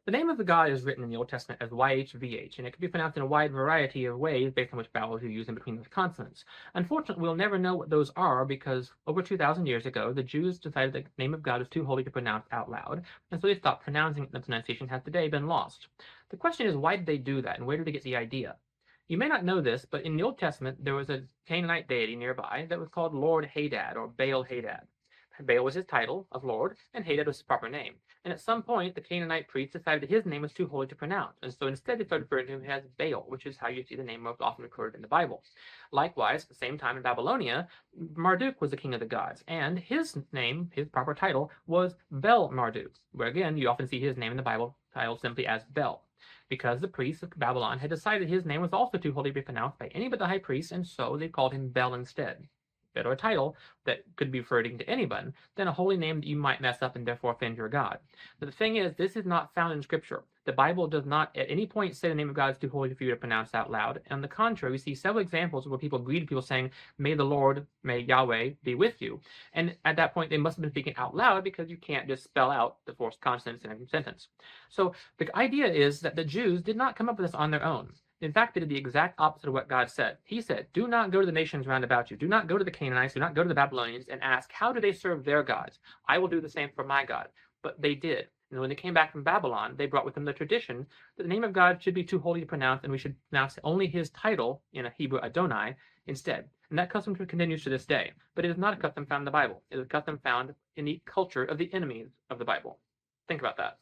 The name of the god is written in the Old Testament as YHVH, and it can be pronounced in a wide variety of ways based on which vowels you use in between those consonants. Unfortunately, we'll never know what those are because over 2,000 years ago, the Jews decided the name of God was too holy to pronounce out loud, and so they stopped pronouncing it, and the pronunciation has today been lost. The question is, why did they do that, and where did they get the idea? You may not know this, but in the Old Testament, there was a Canaanite deity nearby that was called Lord Hadad, or Baal Hadad. Baal was his title of Lord, and Hadad was his proper name. And at some point, the Canaanite priest decided that his name was too holy to pronounce, and so instead they started referring to him as Baal, which is how you see the name most often recorded in the Bible. Likewise, at the same time in Babylonia, Marduk was the king of the gods, and his name, his proper title, was Bel Marduk, where again you often see his name in the Bible titled simply as Bel, because the priests of Babylon had decided his name was also too holy to be pronounced by any but the high priest, and so they called him Bel instead. Better a title that could be referring to anyone than a holy name that you might mess up and therefore offend your God. But the thing is, this is not found in Scripture. The Bible does not at any point say the name of God is too holy for you to pronounce out loud. On the contrary, we see several examples where people greet people saying, "May the Lord, may Yahweh be with you." And at that point, they must have been speaking out loud because you can't just spell out the forced consonants in a sentence. So the idea is that the Jews did not come up with this on their own. In fact, they did the exact opposite of what God said. He said, "Do not go to the nations round about you. Do not go to the Canaanites. Do not go to the Babylonians and ask, how do they serve their gods? I will do the same for my God." But they did. And when they came back from Babylon, they brought with them the tradition that the name of God should be too holy to pronounce, and we should pronounce only his title, in a Hebrew Adonai, instead. And that custom continues to this day. But it is not a custom found in the Bible. It is a custom found in the culture of the enemies of the Bible. Think about that.